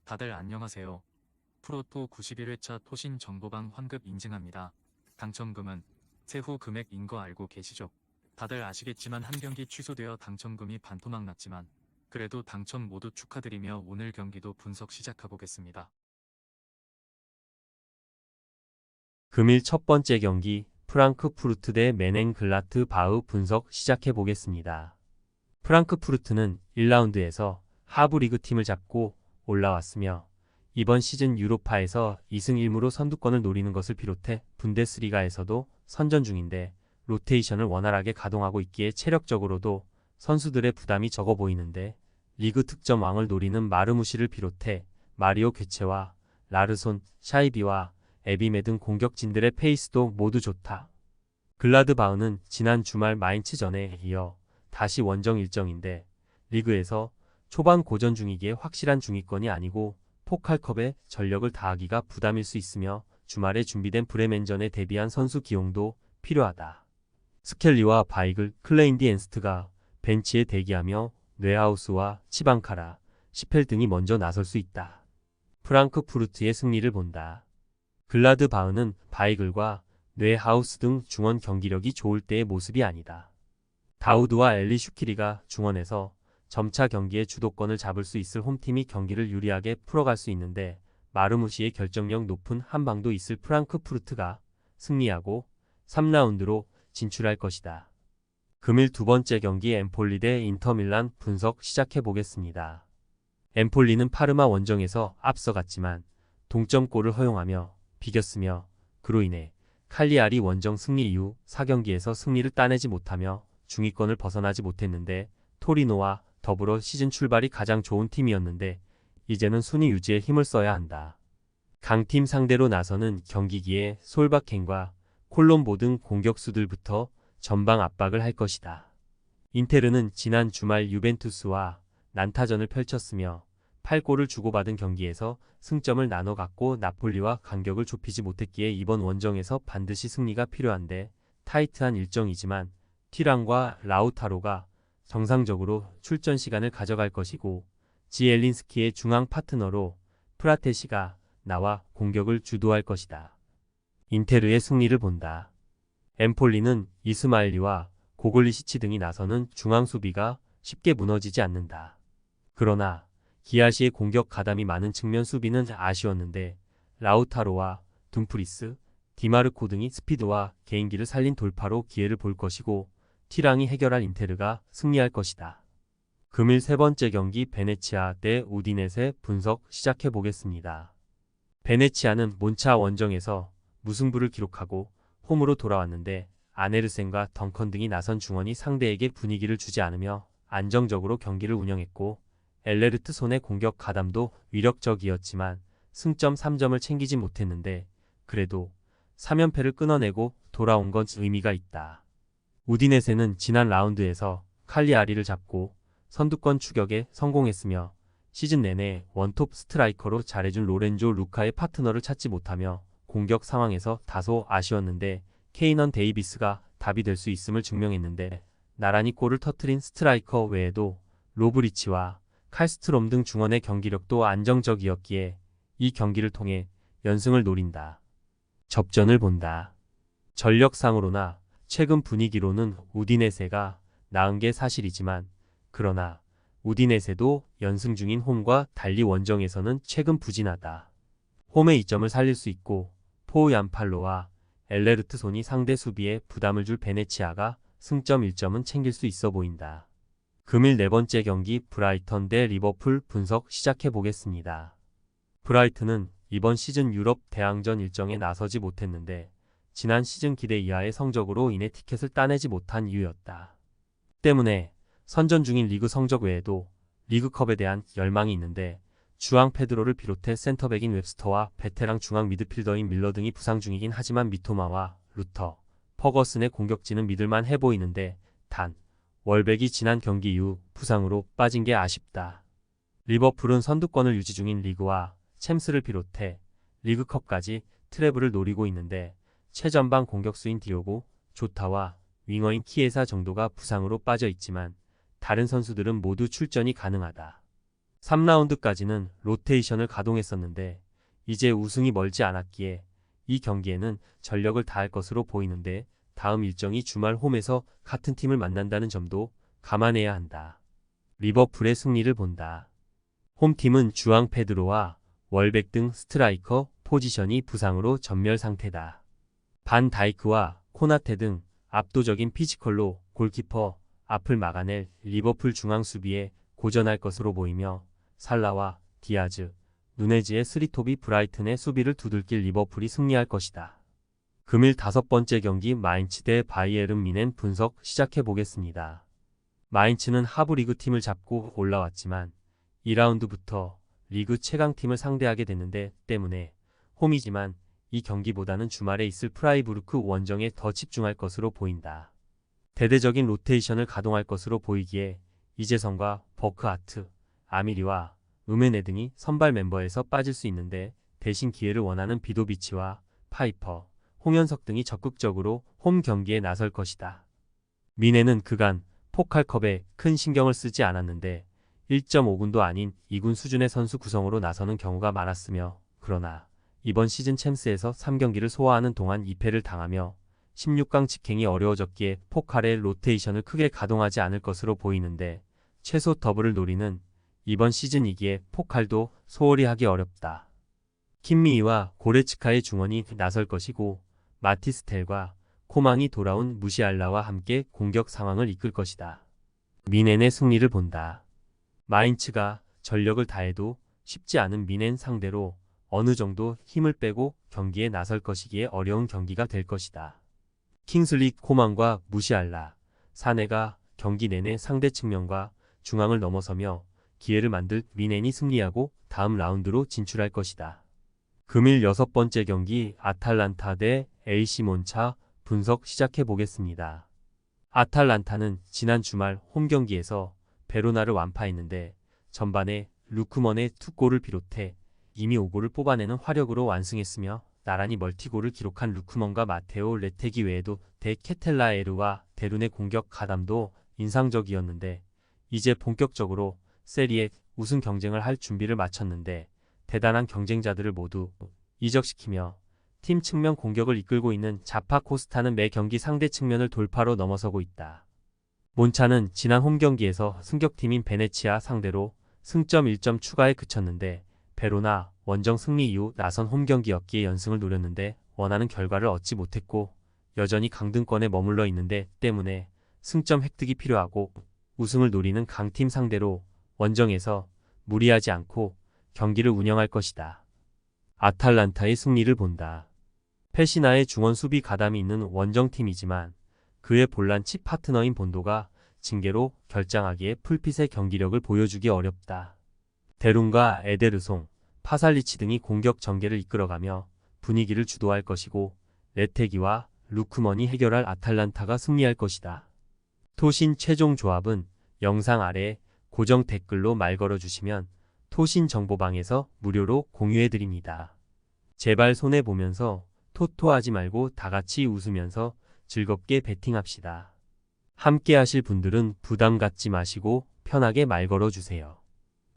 다들 안녕하세요. 프로토 91회차 토신 정보방 환급 인증합니다. 당첨금은 세후 금액인 거 알고 계시죠? 다들 아시겠지만 한 경기 취소되어 당첨금이 반토막 났지만 그래도 당첨 모두 축하드리며 오늘 경기도 분석 시작해보겠습니다. 금일 첫 번째 경기 프랑크푸르트 대 메넨글라트 바흐 분석 시작해 보겠습니다. 프랑크푸르트는 1라운드에서 하브리그 팀을 잡고 올라왔으며 이번 시즌 유로파에서 2승 1무로 선두권을 노리는 것을 비롯해 분데스리가에서도 선전 중인데 로테이션을 원활하게 가동하고 있기에 체력적으로도 선수들의 부담이 적어 보이는데 리그 득점 왕을 노리는 마르무시를 비롯해 마리오 괴체와 라르손, 샤이비와 에비메 등 공격진들의 페이스도 모두 좋다. 글라드바흐는 지난 주말 마인츠전에 이어 다시 원정 일정인데 리그에서 초반 고전 중이기에 확실한 중위권이 아니고 포칼컵에 전력을 다하기가 부담일 수 있으며 주말에 준비된 브레멘전에 대비한 선수 기용도 필요하다. 스켈리와 바이글, 클레인디 엔스트가 벤치에 대기하며 뇌하우스와 치방카라, 시펠 등이 먼저 나설 수 있다. 프랑크푸르트의 승리를 본다. 글라드바흐는 바이글과 뇌하우스 등 중원 경기력이 좋을 때의 모습이 아니다. 다우드와 엘리 슈키리가 중원에서 점차 경기의 주도권을 잡을 수 있을 홈팀이 경기를 유리하게 풀어갈 수 있는데 마르무시의 결정력 높은 한방도 있을 프랑크푸르트가 승리하고 3라운드로 진출할 것이다. 금일 두 번째 경기 엠폴리 대 인터밀란 분석 시작해 보겠습니다. 엠폴리는 파르마 원정에서 앞서갔지만 동점골을 허용하며 비겼으며 그로 인해 칼리아리 원정 승리 이후 4경기에서 승리를 따내지 못하며 중위권을 벗어나지 못했는데 토리노와 더불어 시즌 출발이 가장 좋은 팀이었는데 이제는 순위 유지에 힘을 써야 한다. 강팀 상대로 나서는 경기기에 솔바켄과 콜롬보 등 공격수들부터 전방 압박을 할 것이다. 인테르는 지난 주말 유벤투스와 난타전을 펼쳤으며 8골을 주고받은 경기에서 승점을 나눠 갖고 나폴리와 간격을 좁히지 못했기에 이번 원정에서 반드시 승리가 필요한데 타이트한 일정이지만 티랑과 라우타로가 정상적으로 출전 시간을 가져갈 것이고 지엘린스키의 중앙 파트너로 프라테시가 나와 공격을 주도할 것이다. 인테르의 승리를 본다. 엠폴리는 이스마일리와 고글리시치 등이 나서는 중앙 수비가 쉽게 무너지지 않는다. 그러나 기아시의 공격 가담이 많은 측면 수비는 아쉬웠는데 라우타로와 둠프리스, 디마르코 등이 스피드와 개인기를 살린 돌파로 기회를 볼 것이고 티랑이 해결할 인테르가 승리할 것이다. 금일 세 번째 경기 베네치아 대 우디네세 분석 시작해 보겠습니다. 베네치아는 몬차 원정에서 무승부를 기록하고 홈으로 돌아왔는데 아네르센과 덩컨 등이 나선 중원이 상대에게 분위기를 주지 않으며 안정적으로 경기를 운영했고 엘레르트 손의 공격 가담도 위력적이었지만 승점 3점을 챙기지 못했는데 그래도 3연패를 끊어내고 돌아온 건 의미가 있다. 우디네세는 지난 라운드에서 칼리아리를 잡고 선두권 추격에 성공했으며 시즌 내내 원톱 스트라이커로 잘해준 로렌조 루카의 파트너를 찾지 못하며 공격 상황에서 다소 아쉬웠는데 케이넌 데이비스가 답이 될 수 있음을 증명했는데 나란히 골을 터뜨린 스트라이커 외에도 로브리치와 칼스트롬 등 중원의 경기력도 안정적이었기에 이 경기를 통해 연승을 노린다. 접전을 본다. 전력상으로나 최근 분위기로는 우디네세가 나은 게 사실이지만 그러나 우디네세도 연승 중인 홈과 달리 원정에서는 최근 부진하다. 홈의 이점을 살릴 수 있고 포우얀팔로와 엘레르트 손이 상대 수비에 부담을 줄 베네치아가 승점 1점은 챙길 수 있어 보인다. 금일 네 번째 경기 브라이턴 대 리버풀 분석 시작해 보겠습니다. 브라이튼은 이번 시즌 유럽 대항전 일정에 나서지 못했는데 지난 시즌 기대 이하의 성적으로 인해 티켓을 따내지 못한 이유였다. 때문에 선전 중인 리그 성적 외에도 리그컵에 대한 열망이 있는데 주앙 페드로를 비롯해 센터백인 웹스터와 베테랑 중앙 미드필더인 밀러 등이 부상 중이긴 하지만 미토마와 루터, 퍼거슨의 공격진은 믿을만 해 보이는데 단 월백이 지난 경기 이후 부상으로 빠진 게 아쉽다. 리버풀은 선두권을 유지 중인 리그와 챔스를 비롯해 리그컵까지 트래블을 노리고 있는데 최전방 공격수인 디오고 조타와 윙어인 키에사 정도가 부상으로 빠져 있지만 다른 선수들은 모두 출전이 가능하다. 3라운드까지는 로테이션을 가동했었는데 이제 우승이 멀지 않았기에 이 경기에는 전력을 다할 것으로 보이는데 다음 일정이 주말 홈에서 같은 팀을 만난다는 점도 감안해야 한다. 리버풀의 승리를 본다. 홈팀은 주앙 페드로와 월백 등 스트라이커 포지션이 부상으로 전멸 상태다. 반 다이크와 코나테 등 압도적인 피지컬로 골키퍼 앞을 막아낼 리버풀 중앙 수비에 고전할 것으로 보이며 살라와 디아즈, 누네즈의 쓰리톱이 브라이튼의 수비를 두들길 리버풀이 승리할 것이다. 금일 5번째 경기 마인츠 대 바이에른 뮌헨 분석 시작해 보겠습니다. 마인츠는 하부 리그 팀을 잡고 올라왔지만 2라운드부터 리그 최강팀을 상대하게 됐는데 때문에 홈이지만 이 경기보다는 주말에 있을 프라이부르크 원정에 더 집중할 것으로 보인다. 대대적인 로테이션을 가동할 것으로 보이기에 이재성과 버크하트, 아미리와 음에네 등이 선발 멤버에서 빠질 수 있는데 대신 기회를 원하는 비도비치와 파이퍼, 홍현석 등이 적극적으로 홈 경기에 나설 것이다. 뮌헨은 그간 포칼컵에 큰 신경을 쓰지 않았는데 1.5군도 아닌 2군 수준의 선수 구성으로 나서는 경우가 많았으며 그러나 이번 시즌 챔스에서 3경기를 소화하는 동안 2패를 당하며 16강 직행이 어려워졌기에 포칼의 로테이션을 크게 가동하지 않을 것으로 보이는데 최소 더블을 노리는 이번 시즌이기에 포칼도 소홀히 하기 어렵다. 킴미히와 고레츠카의 중원이 나설 것이고 마티스텔과 코망이 돌아온 무시알라와 함께 공격 상황을 이끌 것이다. 뮌헨의 승리를 본다. 마인츠가 전력을 다해도 쉽지 않은 뮌헨 상대로 어느 정도 힘을 빼고 경기에 나설 것이기에 어려운 경기가 될 것이다. 킹슬리 코만과 무시알라, 사네가 경기 내내 상대 측면과 중앙을 넘어서며 기회를 만들 뮌헨이 승리하고 다음 라운드로 진출할 것이다. 금일 6번째 경기 아탈란타 대 AC 몬차 분석 시작해 보겠습니다. 아탈란타는 지난 주말 홈 경기에서 베로나를 완파했는데 전반에 루크먼의 2골을 비롯해 이미 5골을 뽑아내는 화력으로 완승했으며 나란히 멀티골을 기록한 루크먼과 마테오 레테기 외에도 데 케텔라에르와 데룬의 공격 가담도 인상적이었는데 이제 본격적으로 세리에 우승 경쟁을 할 준비를 마쳤는데 대단한 경쟁자들을 모두 이적시키며 팀 측면 공격을 이끌고 있는 자파 코스타는 매 경기 상대 측면을 돌파로 넘어서고 있다. 몬차는 지난 홈 경기에서 승격팀인 베네치아 상대로 승점 1점 추가에 그쳤는데 베로나 원정 승리 이후 나선 홈 경기였기에 연승을 노렸는데 원하는 결과를 얻지 못했고 여전히 강등권에 머물러 있는데 때문에 승점 획득이 필요하고 우승을 노리는 강팀 상대로 원정에서 무리하지 않고 경기를 운영할 것이다. 아탈란타의 승리를 본다. 페시나의 중원 수비 가담이 있는 원정팀이지만 그의 볼란치 파트너인 본도가 징계로 결장하기에 풀핏의 경기력을 보여주기 어렵다. 데룬과 에데르송, 파살리치 등이 공격 전개를 이끌어가며 분위기를 주도할 것이고 레테기와 루크먼이 해결할 아탈란타가 승리할 것이다. 토신 최종 조합은 영상 아래 고정 댓글로 말 걸어주시면 토신 정보방에서 무료로 공유해드립니다. 제발 손해보면서 토토하지 말고 다같이 웃으면서 즐겁게 베팅합시다. 함께 하실 분들은 부담 갖지 마시고 편하게 말 걸어주세요.